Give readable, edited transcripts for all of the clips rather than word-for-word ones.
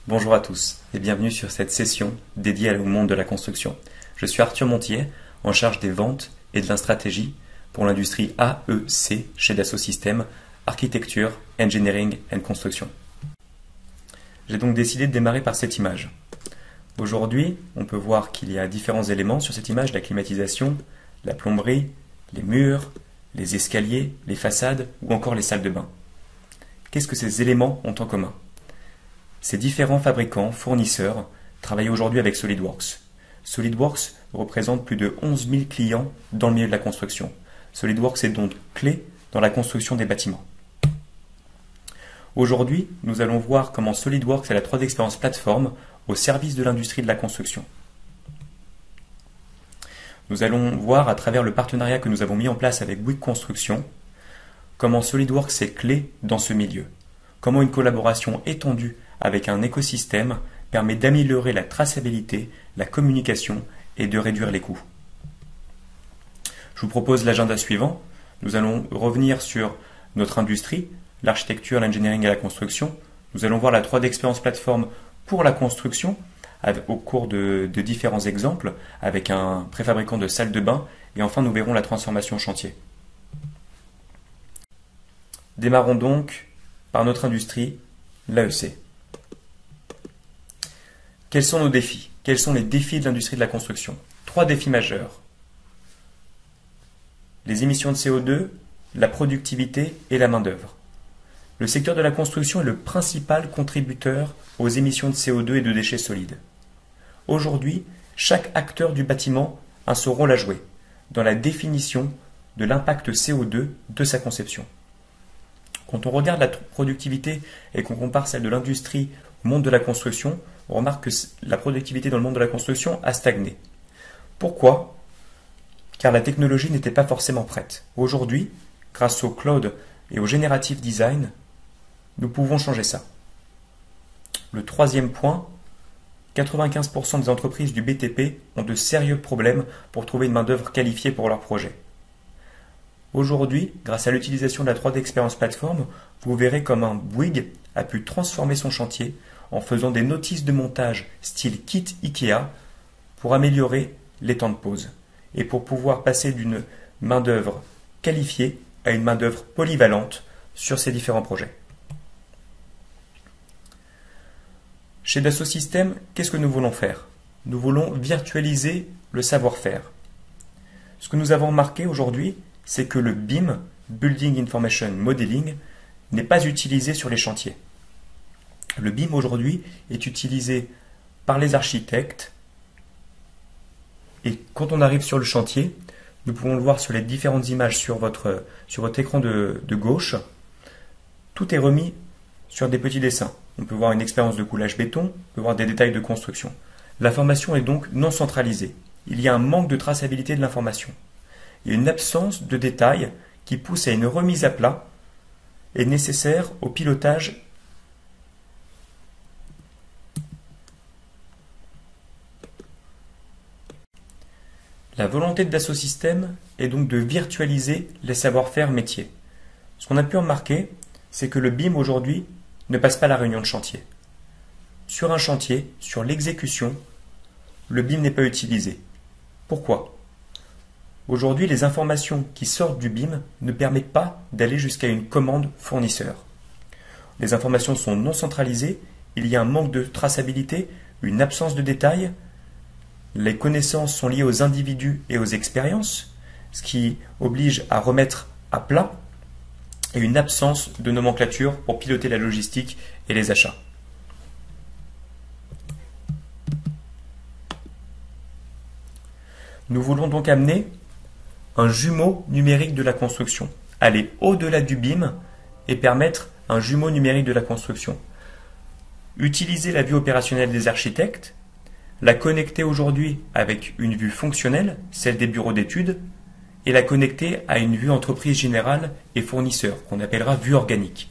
Bonjour à tous et bienvenue sur cette session dédiée au monde de la construction. Je suis Arthur Montier, en charge des ventes et de la stratégie pour l'industrie AEC chez Dassault Systèmes, Architecture, Engineering and Construction. J'ai donc décidé de démarrer par cette image. Aujourd'hui, on peut voir qu'il y a différents éléments sur cette image, la climatisation, la plomberie, les murs, les escaliers, les façades ou encore les salles de bain. Qu'est-ce que ces éléments ont en commun? Ces différents fabricants, fournisseurs, travaillent aujourd'hui avec SolidWorks. SolidWorks représente plus de 11 000 clients dans le milieu de la construction. SolidWorks est donc clé dans la construction des bâtiments. Aujourd'hui, nous allons voir comment SolidWorks est la 3D Experience Platform au service de l'industrie de la construction. Nous allons voir à travers le partenariat que nous avons mis en place avec Bouygues Construction comment SolidWorks est clé dans ce milieu. Comment une collaboration étendue avec un écosystème permet d'améliorer la traçabilité, la communication et de réduire les coûts. Je vous propose l'agenda suivant. Nous allons revenir sur notre industrie, l'architecture, l'engineering et la construction. Nous allons voir la 3D Experience Platform pour la construction au cours de différents exemples avec un préfabricant de salles de bain et enfin nous verrons la transformation chantier. Démarrons donc par notre industrie, l'AEC. Quels sont nos défis? Quels sont les défis de l'industrie de la construction? 3 défis majeurs. Les émissions de CO2, la productivité et la main-d'œuvre. Le secteur de la construction est le principal contributeur aux émissions de CO2 et de déchets solides. Aujourd'hui, chaque acteur du bâtiment a son rôle à jouer dans la définition de l'impact CO2 de sa conception. Quand on regarde la productivité et qu'on compare celle de l'industrie au monde de la construction, on remarque que la productivité dans le monde de la construction a stagné. Pourquoi? Car la technologie n'était pas forcément prête. Aujourd'hui, grâce au cloud et au generative design, nous pouvons changer ça. Le troisième point, 95% des entreprises du BTP ont de sérieux problèmes pour trouver une main-d'œuvre qualifiée pour leurs projets. Aujourd'hui, grâce à l'utilisation de la 3D Experience Platform, vous verrez comment Bouygues a pu transformer son chantier en faisant des notices de montage style kit IKEA pour améliorer les temps de pause et pour pouvoir passer d'une main-d'œuvre qualifiée à une main-d'œuvre polyvalente sur ces différents projets. Chez Dassault Systèmes, qu'est-ce que nous voulons faire? Nous voulons virtualiser le savoir-faire. Ce que nous avons remarqué aujourd'hui, c'est que le BIM, Building Information Modeling, n'est pas utilisé sur les chantiers. Le BIM aujourd'hui est utilisé par les architectes et quand on arrive sur le chantier, nous pouvons le voir sur les différentes images sur votre écran de gauche, tout est remis sur des petits dessins. On peut voir une expérience de coulage béton, on peut voir des détails de construction. L'information est donc non centralisée. Il y a un manque de traçabilité de l'information. Il y a une absence de détails qui pousse à une remise à plat et nécessaire au pilotage. La volonté de Dassault Systèmes est donc de virtualiser les savoir-faire métiers. Ce qu'on a pu remarquer, c'est que le BIM aujourd'hui ne passe pas la réunion de chantier. Sur un chantier, sur l'exécution, le BIM n'est pas utilisé. Pourquoi? Aujourd'hui, les informations qui sortent du BIM ne permettent pas d'aller jusqu'à une commande fournisseur. Les informations sont non centralisées, il y a un manque de traçabilité, une absence de détails. Les connaissances sont liées aux individus et aux expériences, ce qui oblige à remettre à plat et une absence de nomenclature pour piloter la logistique et les achats. Nous voulons donc amener un jumeau numérique de la construction, aller au-delà du BIM et permettre un jumeau numérique de la construction. Utiliser la vue opérationnelle des architectes, la connecter aujourd'hui avec une vue fonctionnelle, celle des bureaux d'études, et la connecter à une vue entreprise générale et fournisseur, qu'on appellera vue organique.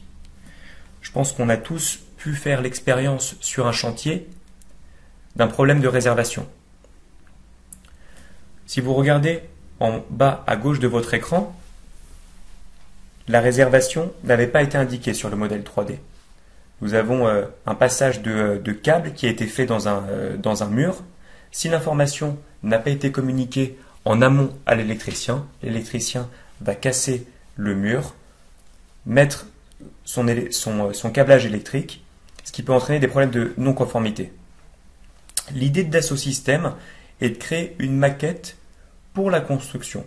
Je pense qu'on a tous pu faire l'expérience sur un chantier d'un problème de réservation. Si vous regardez en bas à gauche de votre écran, la réservation n'avait pas été indiquée sur le modèle 3D. nous avons un passage de câble qui a été fait dans un mur. Si l'information n'a pas été communiquée en amont à l'électricien va casser le mur, mettre son câblage électrique, ce qui peut entraîner des problèmes de non-conformité. L'idée de Dassault Systèmes est de créer une maquette pour la construction,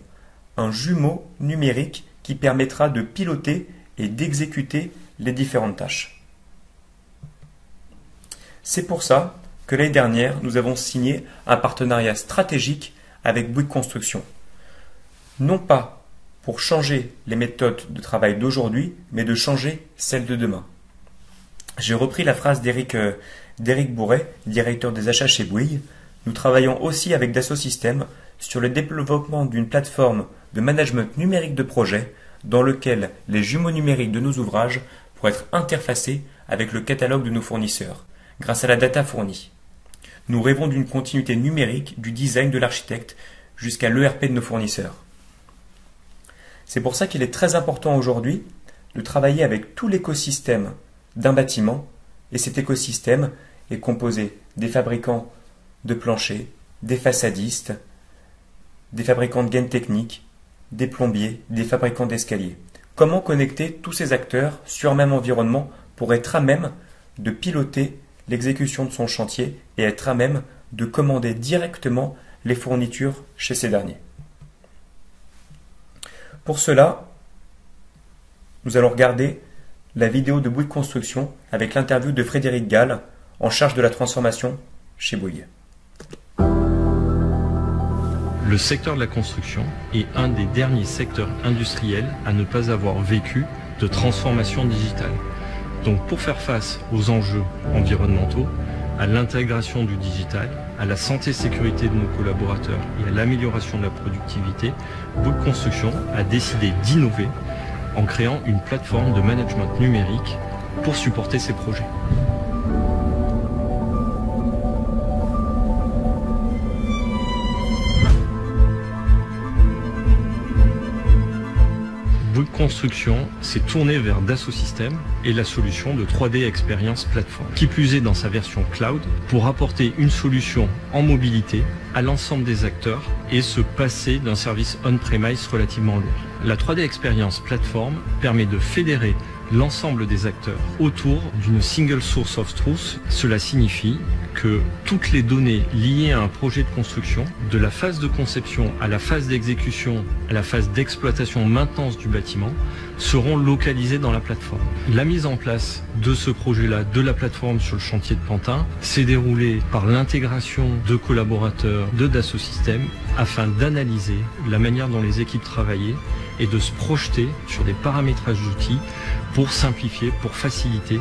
un jumeau numérique qui permettra de piloter et d'exécuter les différentes tâches. C'est pour ça que l'année dernière, nous avons signé un partenariat stratégique avec Bouygues Construction. Non pas pour changer les méthodes de travail d'aujourd'hui, mais de changer celles de demain. J'ai repris la phrase d'Éric Bourret, directeur des achats chez Bouygues. Nous travaillons aussi avec Dassault Systèmes sur le développement d'une plateforme de management numérique de projet dans lequel les jumeaux numériques de nos ouvrages pourraient être interfacés avec le catalogue de nos fournisseurs, grâce à la data fournie. Nous rêvons d'une continuité numérique du design de l'architecte jusqu'à l'ERP de nos fournisseurs. C'est pour ça qu'il est très important aujourd'hui de travailler avec tout l'écosystème d'un bâtiment, et cet écosystème est composé des fabricants de planchers, des façadistes, des fabricants de gaines techniques, des plombiers, des fabricants d'escaliers. Comment connecter tous ces acteurs sur un même environnement pour être à même de piloter l'exécution de son chantier et être à même de commander directement les fournitures chez ces derniers. Pour cela, nous allons regarder la vidéo de Bouygues Construction avec l'interview de Frédéric Gall, en charge de la transformation chez Bouygues. Le secteur de la construction est un des derniers secteurs industriels à ne pas avoir vécu de transformation digitale. Donc pour faire face aux enjeux environnementaux, à l'intégration du digital, à la santé et sécurité de nos collaborateurs et à l'amélioration de la productivité, Bouygues Construction a décidé d'innover en créant une plateforme de management numérique pour supporter ces projets. Bouygues Construction s'est tourné vers Dassault Systèmes et la solution de 3D Experience Platform, qui plus est dans sa version cloud, pour apporter une solution en mobilité à l'ensemble des acteurs et se passer d'un service on-premise relativement lourd. La 3D Experience Platform permet de fédérer l'ensemble des acteurs autour d'une single source of truth. Cela signifie que toutes les données liées à un projet de construction, de la phase de conception à la phase d'exécution, à la phase d'exploitation maintenance du bâtiment, seront localisées dans la plateforme. La mise en place de ce projet-là, de la plateforme sur le chantier de Pantin, s'est déroulée par l'intégration de collaborateurs de Dassault Systèmes afin d'analyser la manière dont les équipes travaillaient et de se projeter sur des paramétrages d'outils pour simplifier, pour faciliter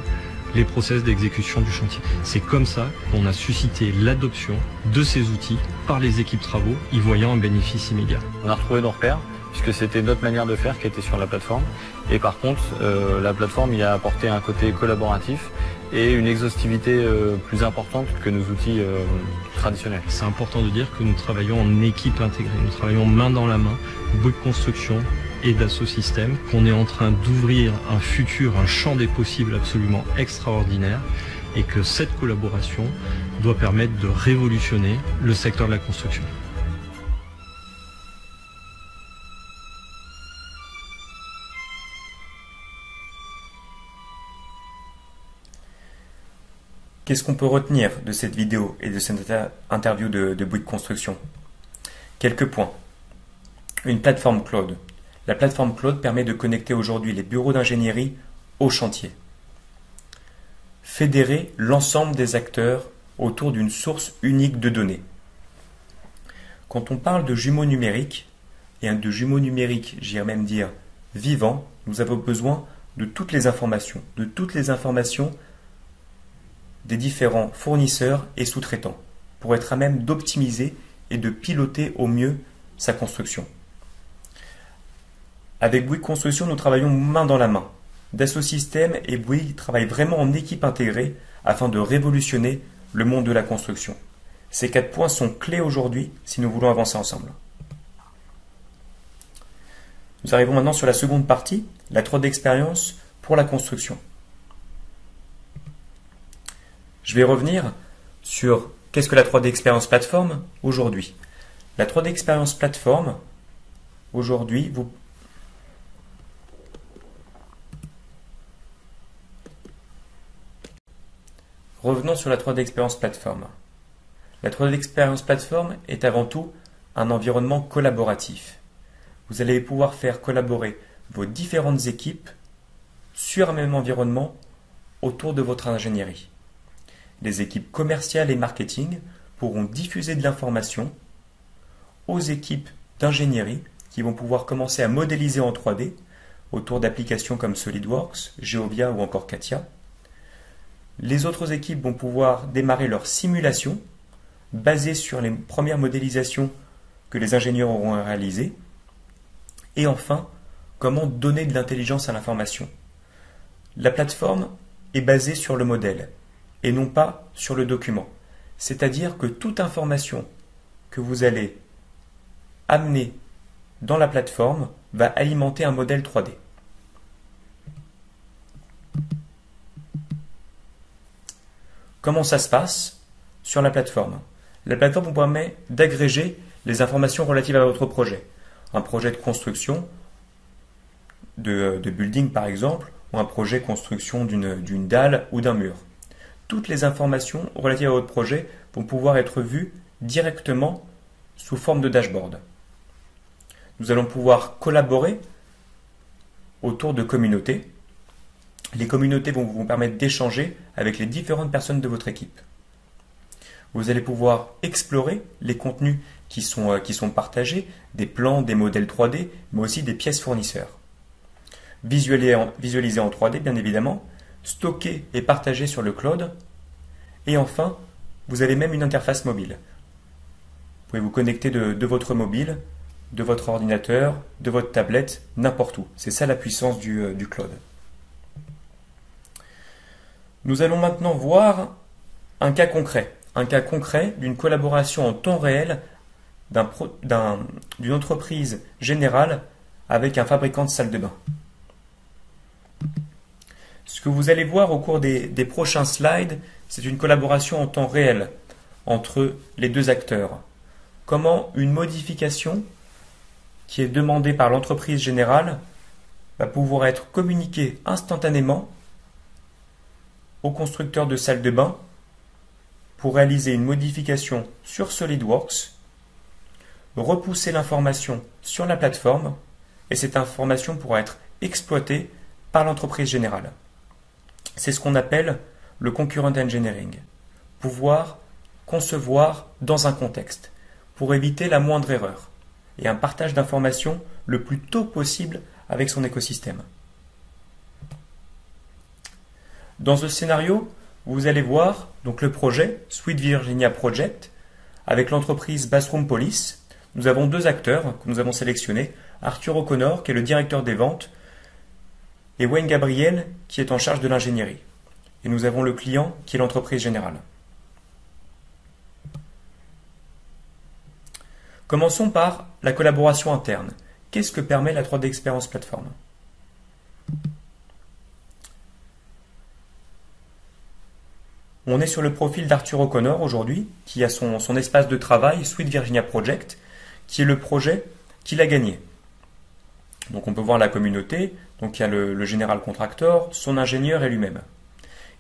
les process d'exécution du chantier. C'est comme ça qu'on a suscité l'adoption de ces outils par les équipes travaux, y voyant un bénéfice immédiat. On a retrouvé nos repères, puisque c'était notre manière de faire qui était sur la plateforme. Et par contre, la plateforme y a apporté un côté collaboratif et une exhaustivité plus importante que nos outils traditionnels. C'est important de dire que nous travaillons en équipe intégrée, nous travaillons main dans la main, Bouygues Construction et Dassault Systèmes, qu'on est en train d'ouvrir un futur, un champ des possibles absolument extraordinaire, et que cette collaboration doit permettre de révolutionner le secteur de la construction. Qu'est-ce qu'on peut retenir de cette vidéo et de cette interview de Bouygues Construction? Quelques points. Une plateforme cloud. La plateforme cloud permet de connecter aujourd'hui les bureaux d'ingénierie au chantier. Fédérer l'ensemble des acteurs autour d'une source unique de données. Quand on parle de jumeaux numériques, et de jumeaux numériques, j'irais même dire vivants, nous avons besoin de toutes les informations des différents fournisseurs et sous-traitants, pour être à même d'optimiser et de piloter au mieux sa construction. Avec Bouygues Construction, nous travaillons main dans la main. Dassault Systèmes et Bouygues travaillent vraiment en équipe intégrée afin de révolutionner le monde de la construction. Ces 4 points sont clés aujourd'hui si nous voulons avancer ensemble. Nous arrivons maintenant sur la seconde partie, la 3D Experience pour la construction. Je vais revenir sur qu'est-ce que la 3D Experience Platform aujourd'hui. La 3D Experience Platform, aujourd'hui, Revenons sur la 3D Experience Platform. La 3D Experience Platform est avant tout un environnement collaboratif. Vous allez pouvoir faire collaborer vos différentes équipes sur un même environnement autour de votre ingénierie. Les équipes commerciales et marketing pourront diffuser de l'information aux équipes d'ingénierie qui vont pouvoir commencer à modéliser en 3D autour d'applications comme SolidWorks, Geovia ou encore CATIA. Les autres équipes vont pouvoir démarrer leur simulation basée sur les premières modélisations que les ingénieurs auront réalisées. Et enfin, comment donner de l'intelligence à l'information. La plateforme est basée sur le modèle et non pas sur le document. C'est-à-dire que toute information que vous allez amener dans la plateforme va alimenter un modèle 3D. Comment ça se passe sur la plateforme? La plateforme vous permet d'agréger les informations relatives à votre projet. Un projet de construction, de building par exemple, ou un projet de construction d'une dalle ou d'un mur. Toutes les informations relatives à votre projet vont pouvoir être vues directement sous forme de dashboard. Nous allons pouvoir collaborer autour de communautés. Les communautés vont vous permettre d'échanger avec les différentes personnes de votre équipe. Vous allez pouvoir explorer les contenus qui sont partagés, des plans, des modèles 3D, mais aussi des pièces fournisseurs. Visualiser en 3D, bien évidemment, stocker et partager sur le cloud. Et enfin, vous avez même une interface mobile. Vous pouvez vous connecter de votre mobile, de votre ordinateur, de votre tablette, n'importe où. C'est ça la puissance du cloud. Nous allons maintenant voir un cas concret d'une collaboration en temps réel d'une entreprise générale avec un fabricant de salles de bain. Ce que vous allez voir au cours des prochains slides, c'est une collaboration en temps réel entre les deux acteurs. Comment une modification qui est demandée par l'entreprise générale va pouvoir être communiquée instantanément au constructeur de salles de bain pour réaliser une modification sur SolidWorks, repousser l'information sur la plateforme et cette information pourra être exploitée par l'entreprise générale. C'est ce qu'on appelle le concurrent engineering. Pouvoir concevoir dans un contexte pour éviter la moindre erreur et un partage d'informations le plus tôt possible avec son écosystème. Dans ce scénario, vous allez voir donc le projet Sweet Virginia Project avec l'entreprise Bathroom Police. Nous avons deux acteurs que nous avons sélectionnés, Arthur O'Connor qui est le directeur des ventes et Wayne Gabriel qui est en charge de l'ingénierie. Et nous avons le client qui est l'entreprise générale. Commençons par la collaboration interne. Qu'est-ce que permet la 3D Experience Platform? On est sur le profil d'Arthur O'Connor aujourd'hui, qui a son espace de travail, Sweet Virginia Project, qui est le projet qu'il a gagné. Donc on peut voir la communauté, donc il y a le général contractor, son ingénieur et lui-même.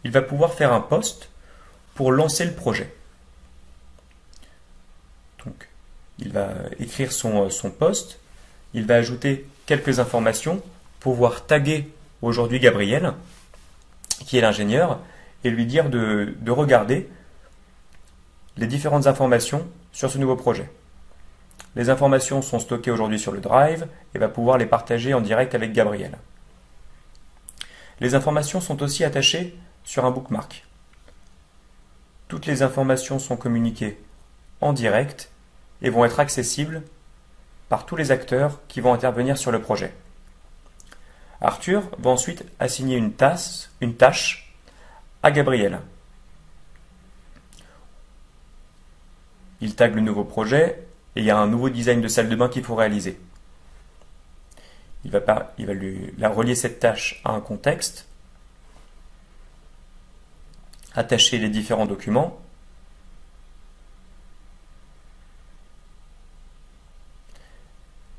Il va pouvoir faire un post pour lancer le projet. Donc il va écrire son post, il va ajouter quelques informations, pouvoir taguer aujourd'hui Gabriel, qui est l'ingénieur, et lui dire de regarder les différentes informations sur ce nouveau projet. Les informations sont stockées aujourd'hui sur le Drive et va pouvoir les partager en direct avec Gabriel. Les informations sont aussi attachées sur un bookmark. Toutes les informations sont communiquées en direct et vont être accessibles par tous les acteurs qui vont intervenir sur le projet. Arthur va ensuite assigner une tâche à Gabriel. Il tague le nouveau projet et il y a un nouveau design de salle de bain qu'il faut réaliser. Il va relier cette tâche à un contexte. attacher les différents documents,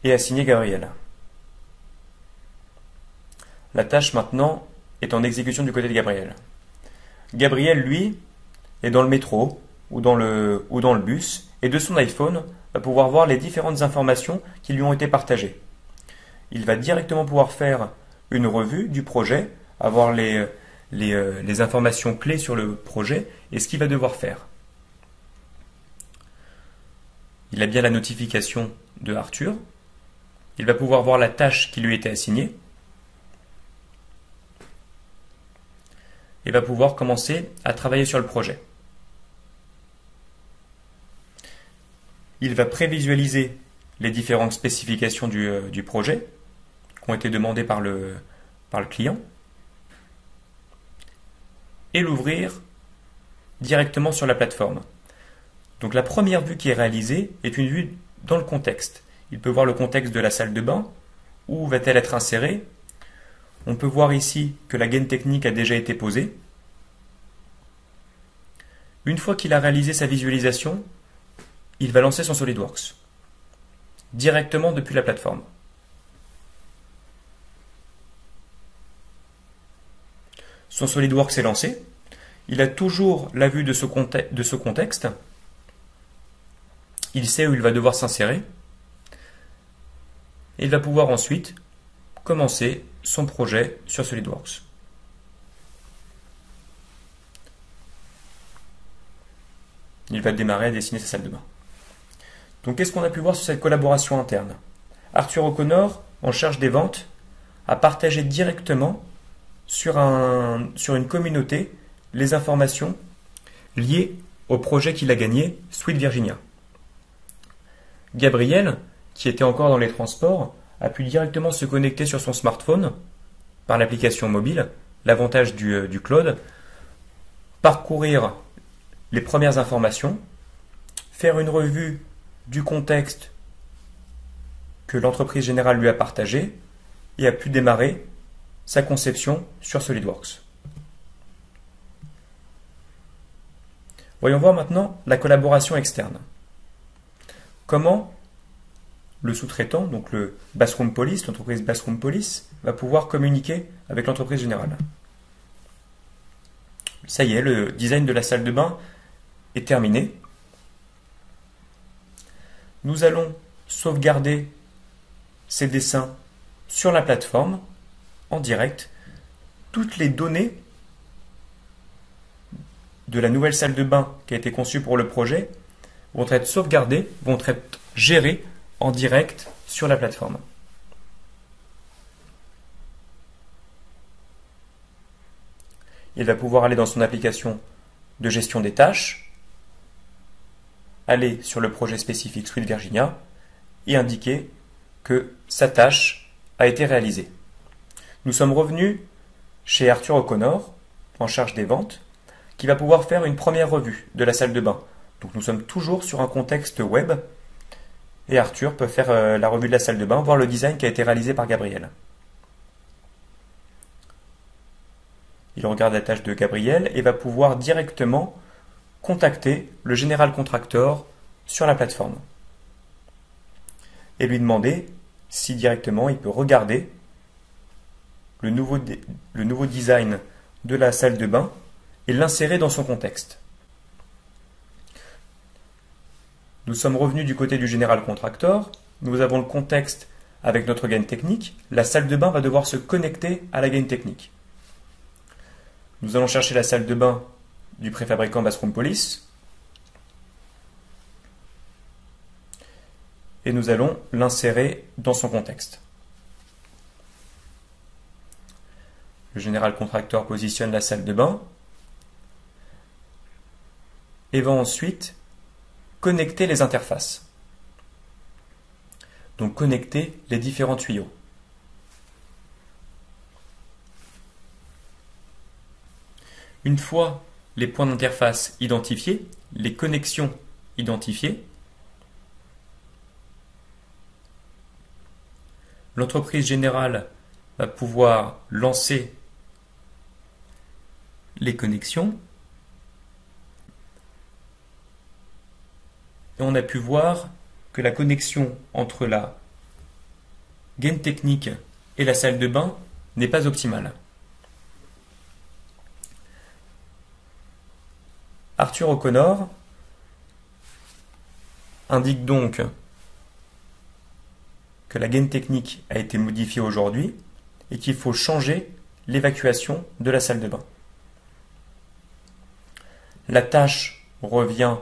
et assigner Gabriel. La tâche maintenant est en exécution du côté de Gabriel. Gabriel, lui, est dans le métro ou dans le bus, et de son iPhone va pouvoir voir les différentes informations qui lui ont été partagées. Il va directement pouvoir faire une revue du projet, avoir les informations clés sur le projet et ce qu'il va devoir faire. Il a bien la notification de Arthur. Il va pouvoir voir la tâche qui lui a été assignée et va pouvoir commencer à travailler sur le projet. Il va prévisualiser les différentes spécifications du projet qui ont été demandées par le client et l'ouvrir directement sur la plateforme. Donc la première vue qui est réalisée est une vue dans le contexte. Il peut voir le contexte de la salle de bain, où va-t-elle être insérée. On peut voir ici que la gaine technique a déjà été posée. Une fois qu'il a réalisé sa visualisation, il va lancer son SolidWorks directement depuis la plateforme. Son SolidWorks est lancé. Il a toujours la vue de ce contexte. Il sait où il va devoir s'insérer. Et il va pouvoir ensuite commencer son projet sur SolidWorks. Il va démarrer à dessiner sa salle de bain. Donc qu'est-ce qu'on a pu voir sur cette collaboration interne? Arthur O'Connor, en charge des ventes, a partagé directement sur une communauté les informations liées au projet qu'il a gagné, Sweet Virginia. Gabriel, qui était encore dans les transports, a pu directement se connecter sur son smartphone par l'application mobile, l'avantage du cloud, parcourir les premières informations, faire une revue du contexte que l'entreprise générale lui a partagé et a pu démarrer sa conception sur SolidWorks. Voyons voir maintenant la collaboration externe. Comment le sous-traitant, donc le Bathroom Police, l'entreprise Bathroom Police, va pouvoir communiquer avec l'entreprise générale. Ça y est, le design de la salle de bain est terminé. Nous allons sauvegarder ces dessins sur la plateforme, en direct. Toutes les données de la nouvelle salle de bain qui a été conçue pour le projet vont être sauvegardées, vont être gérées en direct sur la plateforme. Il va pouvoir aller dans son application de gestion des tâches, aller sur le projet spécifique Sweet Virginia et indiquer que sa tâche a été réalisée. Nous sommes revenus chez Arthur O'Connor, en charge des ventes, qui va pouvoir faire une première revue de la salle de bain. Donc nous sommes toujours sur un contexte web et Arthur peut faire la revue de la salle de bain, voir le design qui a été réalisé par Gabriel. Il regarde la tâche de Gabriel et va pouvoir directement contacter le général contractor sur la plateforme et lui demander si directement il peut regarder le nouveau design de la salle de bain et l'insérer dans son contexte. Nous sommes revenus du côté du général contractor, nous avons le contexte avec notre gaine technique, la salle de bain va devoir se connecter à la gaine technique. Nous allons chercher la salle de bain du préfabricant Bathroom Police et nous allons l'insérer dans son contexte. Le général contractor positionne la salle de bain et va ensuite connecter les interfaces. Donc connecter les différents tuyaux. Une fois les points d'interface identifiés, les connexions identifiées, l'entreprise générale va pouvoir lancer les connexions et on a pu voir que la connexion entre la gaine technique et la salle de bain n'est pas optimale. Arthur O'Connor indique donc que la gaine technique a été modifiée aujourd'hui et qu'il faut changer l'évacuation de la salle de bain. La tâche revient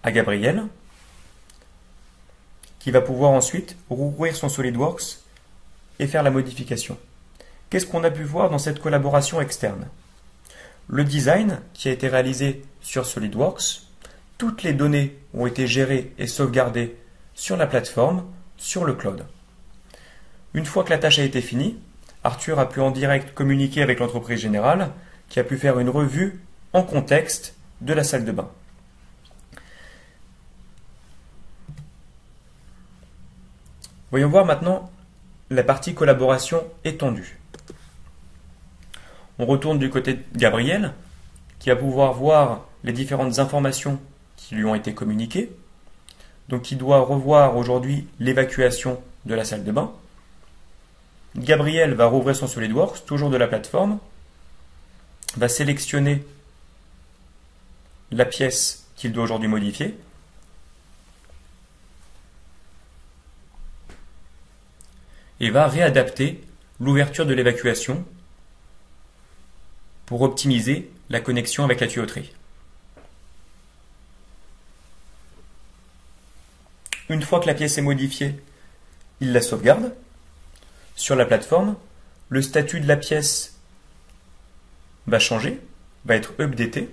à Gabriel, qui va pouvoir ensuite rouvrir son SolidWorks et faire la modification. Qu'est-ce qu'on a pu voir dans cette collaboration externe? Le design qui a été réalisé sur SolidWorks, toutes les données ont été gérées et sauvegardées sur la plateforme, sur le cloud. Une fois que la tâche a été finie, Arthur a pu en direct communiquer avec l'entreprise générale, qui a pu faire une revue en contexte de la salle de bain. Voyons voir maintenant la partie collaboration étendue. On retourne du côté de Gabriel, qui va pouvoir voir les différentes informations qui lui ont été communiquées. Donc il doit revoir aujourd'hui l'évacuation de la salle de bain. Gabriel va rouvrir son SolidWorks, toujours de la plateforme, va sélectionner la pièce qu'il doit aujourd'hui modifier. Et va réadapter l'ouverture de l'évacuation pour optimiser la connexion avec la tuyauterie. Une fois que la pièce est modifiée, il la sauvegarde. Sur la plateforme, le statut de la pièce va changer, va être updaté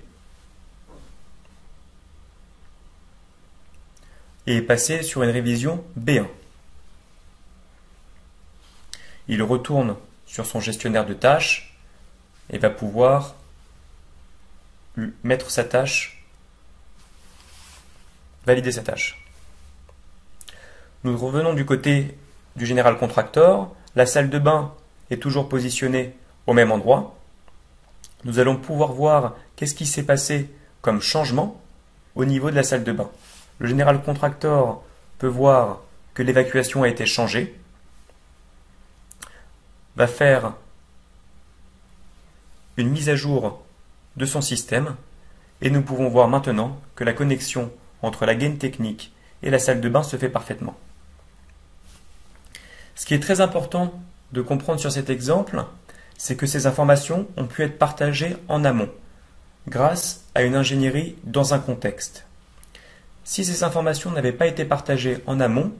et est passé sur une révision B1. Il retourne sur son gestionnaire de tâches et va pouvoir mettre sa tâche, valider sa tâche. Nous revenons du côté du General Contractor. La salle de bain est toujours positionnée au même endroit. Nous allons pouvoir voir qu'est-ce qui s'est passé comme changement au niveau de la salle de bain. Le General Contractor peut voir que l'évacuation a été changée, va faire une mise à jour de son système et nous pouvons voir maintenant que la connexion entre la gaine technique et la salle de bain se fait parfaitement. Ce qui est très important de comprendre sur cet exemple, c'est que ces informations ont pu être partagées en amont, grâce à une ingénierie dans un contexte. Si ces informations n'avaient pas été partagées en amont,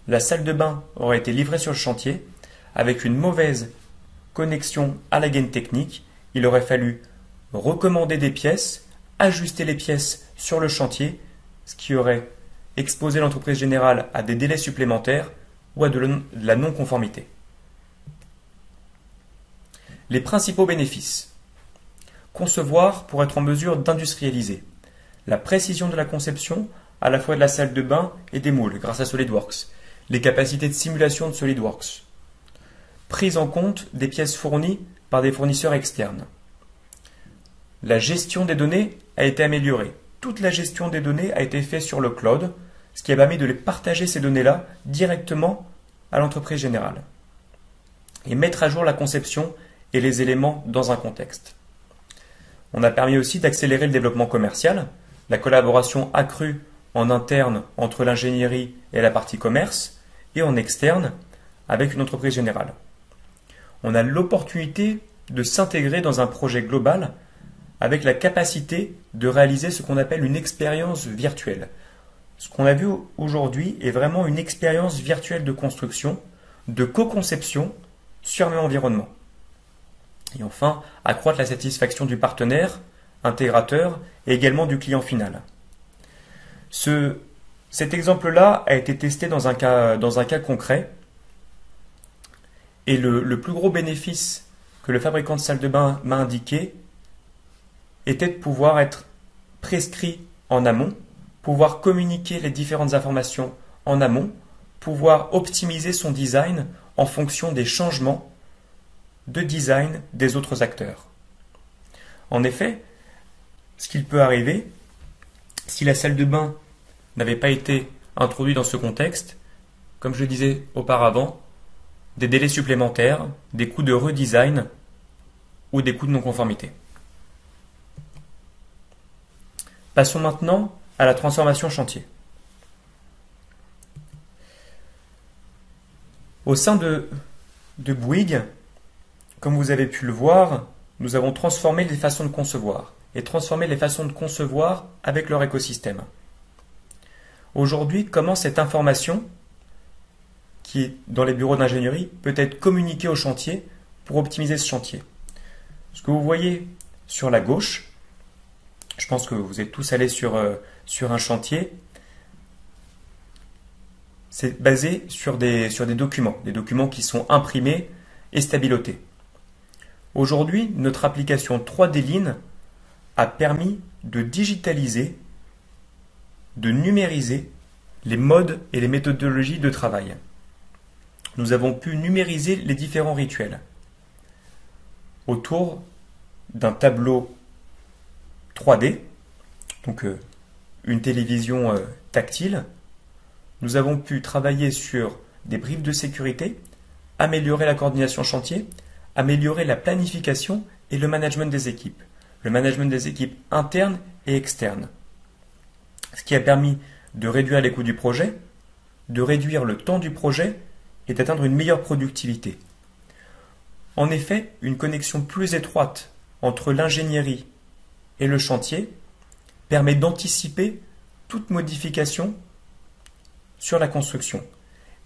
la salle de bain aurait été livrée sur le chantier avec une mauvaise connexion à la gaine technique. Il aurait fallu recommander des pièces, ajuster les pièces sur le chantier, ce qui aurait exposé l'entreprise générale à des délais supplémentaires ou à de la non-conformité. Les principaux bénéfices. Concevoir pour être en mesure d'industrialiser. La précision de la conception, à la fois de la salle de bain et des moules, grâce à SolidWorks. Les capacités de simulation de SolidWorks. Prise en compte des pièces fournies par des fournisseurs externes. La gestion des données a été améliorée. Toute la gestion des données a été faite sur le cloud, ce qui a permis de les partager ces données-là directement à l'entreprise générale. Et mettre à jour la conception et les éléments dans un contexte. On a permis aussi d'accélérer le développement commercial, la collaboration accrue en interne entre l'ingénierie et la partie commerce, et en externe avec une entreprise générale. On a l'opportunité de s'intégrer dans un projet global avec la capacité de réaliser ce qu'on appelle une expérience virtuelle. Ce qu'on a vu aujourd'hui est vraiment une expérience virtuelle de construction, de co-conception sur le même environnement. Et enfin, accroître la satisfaction du partenaire, intégrateur et également du client final. Cet exemple-là a été testé dans un cas concret. Et le plus gros bénéfice que le fabricant de salle de bain m'a indiqué était de pouvoir être prescrit en amont, pouvoir communiquer les différentes informations en amont, pouvoir optimiser son design en fonction des changements de design des autres acteurs. En effet, ce qu'il peut arriver, Si la salle de bain n'avait pas été introduite dans ce contexte, comme je le disais auparavant, des délais supplémentaires, des coûts de redesign ou des coûts de non-conformité. Passons maintenant à la transformation chantier. Au sein de Bouygues, comme vous avez pu le voir, nous avons transformé les façons de concevoir et transformé les façons de concevoir avec leur écosystème. Aujourd'hui, comment cette information qui est dans les bureaux d'ingénierie peut être communiquée au chantier pour optimiser ce chantier. Ce que vous voyez sur la gauche, je pense que vous êtes tous allés sur un chantier, c'est basé sur des documents qui sont imprimés et stabilotés. Aujourd'hui, notre application 3D Lean a permis de digitaliser, de numériser les modes et les méthodologies de travail. Nous avons pu numériser les différents rituels autour d'un tableau 3D, donc une télévision tactile. Nous avons pu travailler sur des briefs de sécurité, améliorer la coordination chantier, améliorer la planification et le management des équipes internes et externes, ce qui a permis de réduire les coûts du projet, de réduire le temps du projet et d'atteindre une meilleure productivité. En effet, une connexion plus étroite entre l'ingénierie et le chantier permet d'anticiper toute modification sur la construction.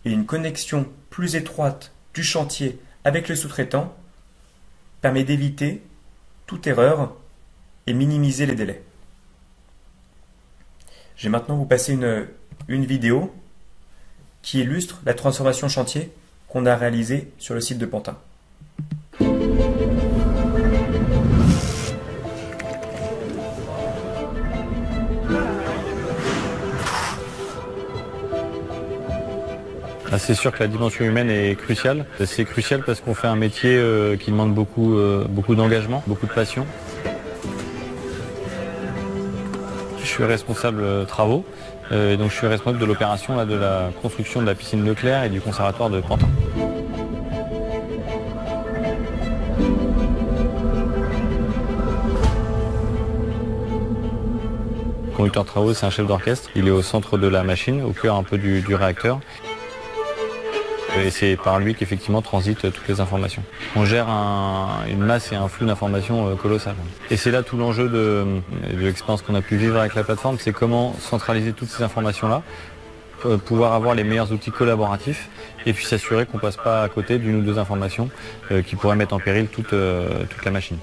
Et une connexion plus étroite du chantier avec le sous-traitant permet d'éviter toute erreur et minimiser les délais. Je vais maintenant vous passer une vidéo qui illustre la transformation chantier qu'on a réalisée sur le site de Pantin. C'est sûr que la dimension humaine est cruciale. C'est crucial parce qu'on fait un métier qui demande beaucoup d'engagement, beaucoup de passion. Je suis responsable travaux, donc je suis responsable de l'opération de la construction de la piscine Leclerc et du conservatoire de Pantin. Le conducteur de travaux, c'est un chef d'orchestre. Il est au centre de la machine, au cœur un peu du réacteur. Et c'est par lui qu'effectivement transitent toutes les informations. On gère une masse et un flux d'informations colossal. Et c'est là tout l'enjeu de l'expérience qu'on a pu vivre avec la plateforme, c'est comment centraliser toutes ces informations-là, pouvoir avoir les meilleurs outils collaboratifs et puis s'assurer qu'on ne passe pas à côté d'une ou deux informations qui pourraient mettre en péril toute la machine.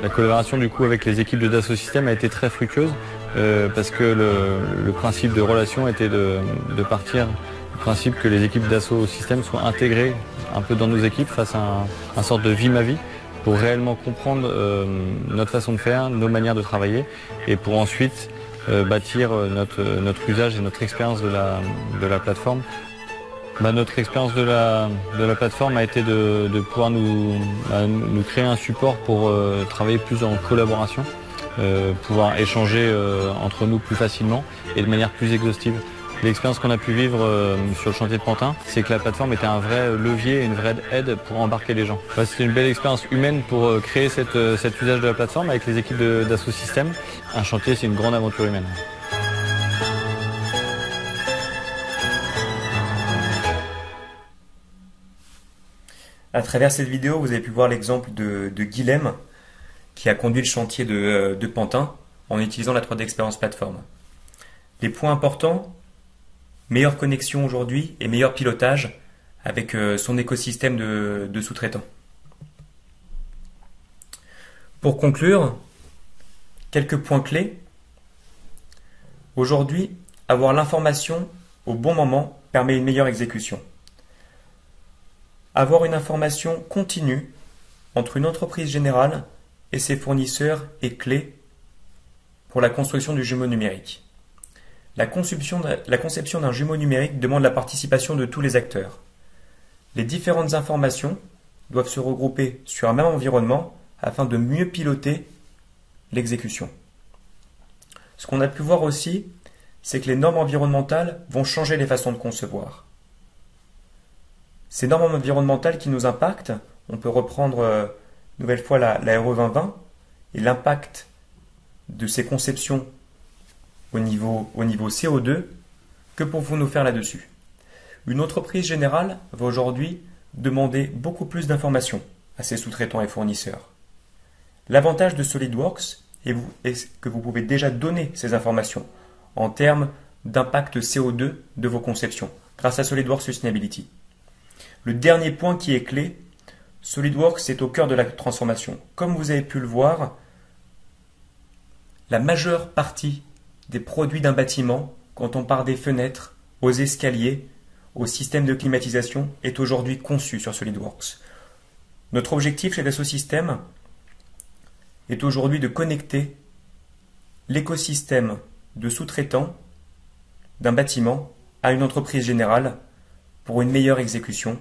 La collaboration du coup avec les équipes de Dassault Systèmes a été très fructueuse parce que le principe de relation était de partir du principe que les équipes Dassault Systèmes soient intégrées un peu dans nos équipes face à un sorte de vie ma vie pour réellement comprendre notre façon de faire, nos manières de travailler et pour ensuite bâtir notre usage et notre expérience de la plateforme. Notre expérience de la plateforme a été de pouvoir nous créer un support pour travailler plus en collaboration, pouvoir échanger entre nous plus facilement et de manière plus exhaustive. L'expérience qu'on a pu vivre sur le chantier de Pantin, c'est que la plateforme était un vrai levier et une vraie aide pour embarquer les gens. C'était une belle expérience humaine pour créer cet usage de la plateforme avec les équipes de Dassault Systèmes. Un chantier, c'est une grande aventure humaine. À travers cette vidéo, vous avez pu voir l'exemple de Guilhem qui a conduit le chantier de Pantin en utilisant la 3D Experience Platform. Les points importants, meilleure connexion aujourd'hui et meilleur pilotage avec son écosystème de sous-traitants. Pour conclure, quelques points clés. Aujourd'hui, avoir l'information au bon moment permet une meilleure exécution. Avoir une information continue entre une entreprise générale et ses fournisseurs est clé pour la construction du jumeau numérique. La conception d'un jumeau numérique demande la participation de tous les acteurs. Les différentes informations doivent se regrouper sur un même environnement afin de mieux piloter l'exécution. Ce qu'on a pu voir aussi, c'est que les normes environnementales vont changer les façons de concevoir. Ces normes environnementales qui nous impactent, on peut reprendre une nouvelle fois la RE 2020 et l'impact de ces conceptions au niveau CO2. Que pouvons-nous nous faire là-dessus? Une entreprise générale va aujourd'hui demander beaucoup plus d'informations à ses sous-traitants et fournisseurs. L'avantage de SolidWorks est que vous pouvez déjà donner ces informations en termes d'impact CO2 de vos conceptions grâce à SolidWorks Sustainability. Le dernier point qui est clé, SolidWorks est au cœur de la transformation. Comme vous avez pu le voir, la majeure partie des produits d'un bâtiment, quand on part des fenêtres, aux escaliers, au système de climatisation, est aujourd'hui conçu sur SolidWorks. Notre objectif chez Dassault Systèmes est aujourd'hui de connecter l'écosystème de sous-traitants d'un bâtiment à une entreprise générale pour une meilleure exécution,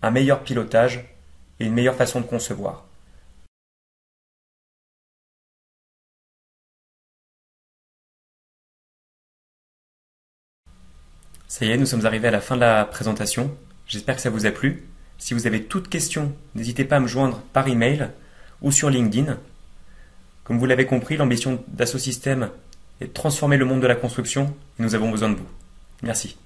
un meilleur pilotage et une meilleure façon de concevoir. Ça y est, nous sommes arrivés à la fin de la présentation. J'espère que ça vous a plu. Si vous avez toute question, n'hésitez pas à me joindre par email ou sur LinkedIn. Comme vous l'avez compris, l'ambition d'Assaut Systèmes est de transformer le monde de la construction et nous avons besoin de vous. Merci.